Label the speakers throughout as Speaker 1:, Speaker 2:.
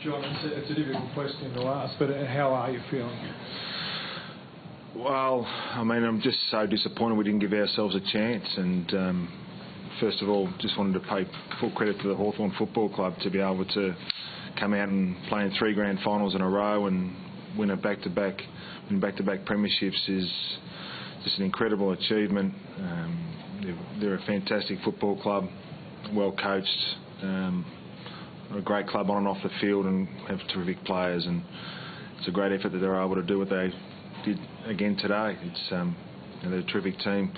Speaker 1: John, it's a difficult question to ask, but how are you feeling?
Speaker 2: Well, I mean, I'm just so disappointed we didn't give ourselves a chance. And first of all, just wanted to pay full credit to the Hawthorn Football Club to be able to come out and play in 3 grand finals in a row and win back-to-back premierships is just an incredible achievement. They're a fantastic football club, well coached, a great club on and off the field, and have terrific players. And it's a great effort that they're able to do what they did again today. It's they're a terrific team.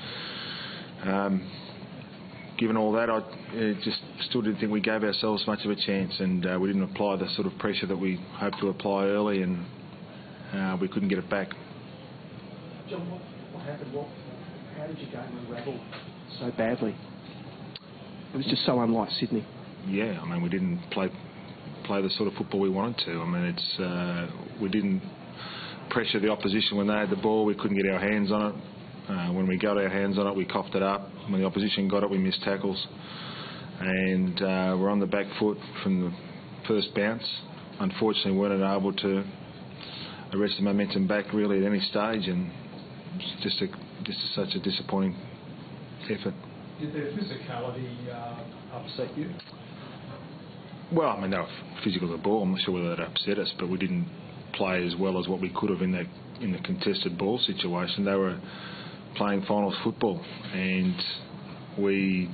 Speaker 2: Given all that, I just still didn't think we gave ourselves much of a chance, and we didn't apply the sort of pressure that we hoped to apply early, and we couldn't get it back.
Speaker 3: John, what happened? How did your game unravel so badly? It was just so unlike Sydney. Yeah,
Speaker 2: I mean, we didn't play the sort of football we wanted to. I mean, we didn't pressure the opposition when they had the ball. We couldn't get our hands on it. When we got our hands on it, we coughed it up. When the opposition got it, we missed tackles. And we're on the back foot from the first bounce. Unfortunately, we weren't able to arrest the momentum back really at any stage, and it's just such a disappointing effort.
Speaker 1: Did their physicality upset you?
Speaker 2: Well, I mean, they were physical with the ball. I'm not sure whether that upset us, but we didn't play as well as what we could have in the contested ball situation. They were playing finals football, and we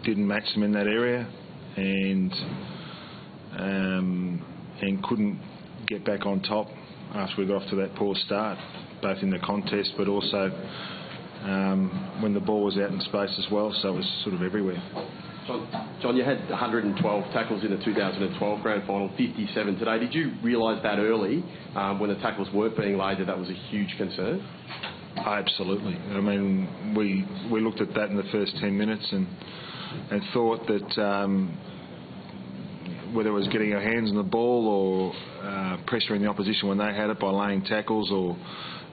Speaker 2: didn't match them in that area, and couldn't get back on top after we got off to that poor start, both in the contest but also when the ball was out in space as well. So it was sort of everywhere.
Speaker 4: John, you had 112 tackles in the 2012 grand final, 57 today. Did you realise that early, when the tackles weren't being laid, that was a huge concern?
Speaker 2: Absolutely. I mean, we looked at that in the first 10 minutes and thought that whether it was getting our hands on the ball or pressuring the opposition when they had it by laying tackles, or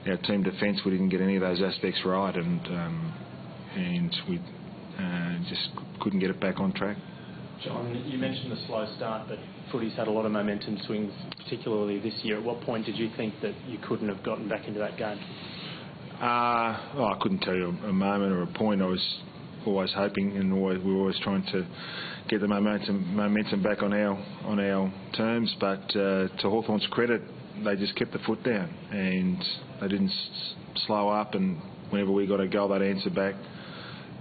Speaker 2: our team defence, we didn't get any of those aspects right, and we just couldn't get it back on track.
Speaker 5: John, you mentioned the slow start, but footy's had a lot of momentum swings, particularly this year. At what point did you think that you couldn't have gotten back into that game?
Speaker 2: I couldn't tell you a moment or a point. I was always hoping, and we were always trying to get the momentum back on our terms. But to Hawthorn's credit, they just kept the foot down, and they didn't slow up. And whenever we got a goal, they'd answer back,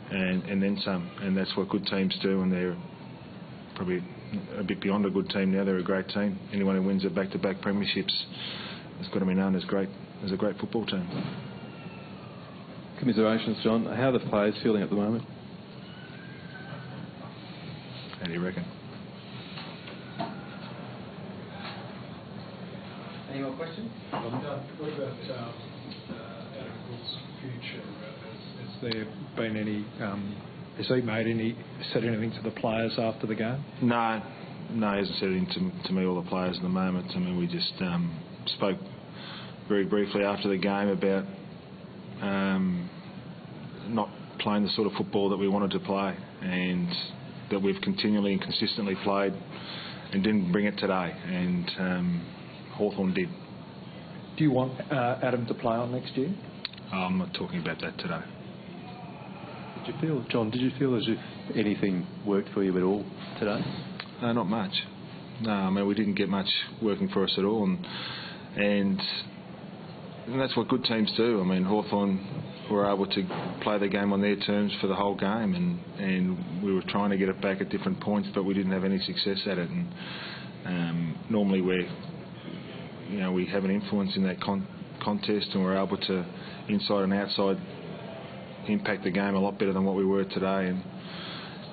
Speaker 2: and then some. And that's what good teams do. And they're probably a bit beyond a good team now. They're a great team. Anyone who wins a back-to-back premierships has got to be known as a great football team.
Speaker 6: Commiserations, John. How are the players feeling at the moment?
Speaker 2: How do you reckon?
Speaker 3: Any more questions?
Speaker 1: What about Adam Goode's future? Has there been any? Has he said anything to the players after the game?
Speaker 2: No, he hasn't said anything to me or the players at the moment. I mean, we just spoke very briefly after the game about not playing the sort of football that we wanted to play, and that we've continually and consistently played and didn't bring it today, and Hawthorn did.
Speaker 1: Do you want Adam to play on next year?
Speaker 2: I'm not talking about that today.
Speaker 6: Did you feel as if anything worked for you at all today?
Speaker 2: No, not much. No, I mean, we didn't get much working for us at all, and that's what good teams do. I mean, Hawthorn were able to play the game on their terms for the whole game, and we were trying to get it back at different points, but we didn't have any success at it. And normally we have an influence in that contest, and we're able to inside and outside impact the game a lot better than what we were today. And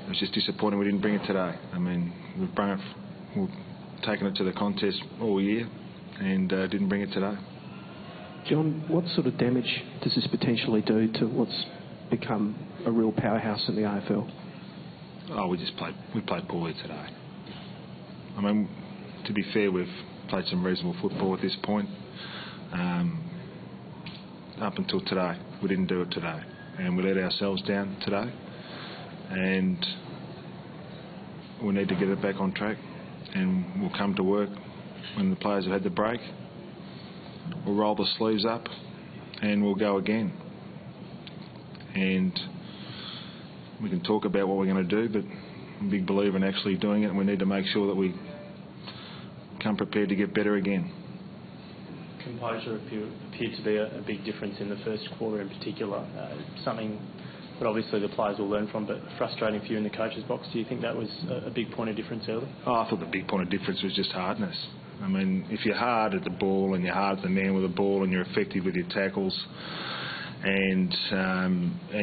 Speaker 2: it was just disappointing we didn't bring it today. I mean, we've taken it to the contest all year and didn't bring it today.
Speaker 3: John, what sort of damage does this potentially do to what's become a real powerhouse in the AFL?
Speaker 2: Oh, we played poorly today. I mean, to be fair, we've played some reasonable football at this point. Up until today, we didn't do it today, and we let ourselves down today, and we need to get it back on track. and we'll come to work when the players have had the break. We'll roll the sleeves up and we'll go again. And we can talk about what we're going to do, but I'm a big believer in actually doing it, and we need to make sure that we come prepared to get better again.
Speaker 5: Composure appeared to be a big difference in the first quarter in particular. Something that obviously the players will learn from, but frustrating for you in the coach's box. Do you think that was a big point of difference early?
Speaker 2: Oh, I thought the big point of difference was just hardness. I mean, if you're hard at the ball and you're hard at the man with the ball and you're effective with your tackles and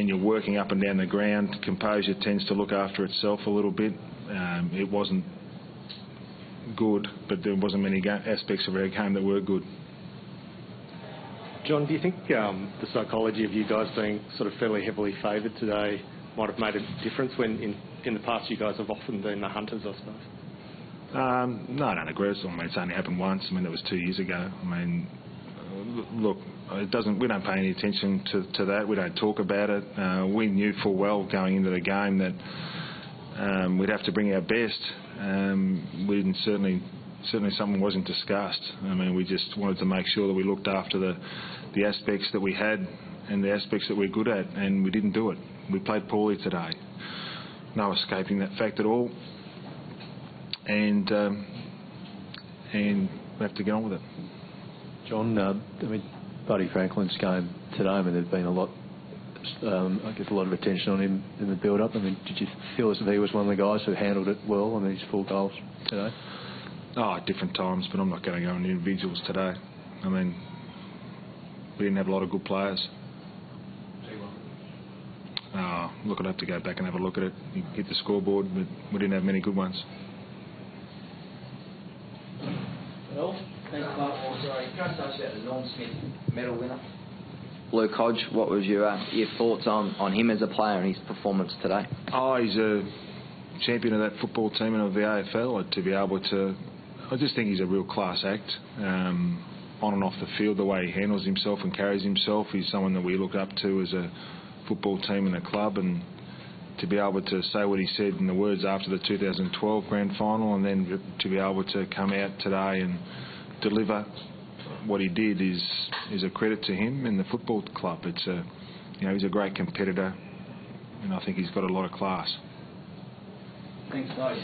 Speaker 2: you're working up and down the ground, composure tends to look after itself a little bit. It wasn't good, but there wasn't many aspects of our game that were good.
Speaker 7: John, do you think the psychology of you guys being sort of fairly heavily favoured today might have made a difference when in the past you guys have often been the hunters, I suppose?
Speaker 2: No, I don't agree with it. I mean, it's only happened once. I mean, that was 2 years ago. I mean, look, it doesn't. We don't pay any attention to that. We don't talk about it. We knew full well going into the game that we'd have to bring our best. We didn't certainly something wasn't discussed. I mean, we just wanted to make sure that we looked after the aspects that we had and the aspects that we're good at, and we didn't do it. We played poorly today. No escaping that fact at all. And we have to get on with it.
Speaker 6: John, I mean, Buddy Franklin's game today, I mean, there's been a lot, I guess, a lot of attention on him in the build-up. I mean, did you feel as if he was one of the guys who handled it well on these 4 goals today?
Speaker 2: Oh, at different times, but I'm not going to go on individuals today. I mean, we didn't have a lot of good players. Look, I'd have to go back and have a look at it. You hit the scoreboard, but we didn't have many good ones.
Speaker 8: Well, thanks, Mark. Sorry, can I touch about the Norm Smith medal winner? Luke Hodge, what was your thoughts on him as a player and his performance today?
Speaker 2: Oh, he's a champion of that football team and of the AFL. To be able to, I just think he's a real class act. On and off the field, the way he handles himself and carries himself, he's someone that we look up to as a football team and a club, and to be able to say what he said in the words after the 2012 grand final, and then to be able to come out today and deliver what he did is a credit to him and the football club. It's he's a great competitor, and I think he's got a lot of class.
Speaker 8: Thanks, guys.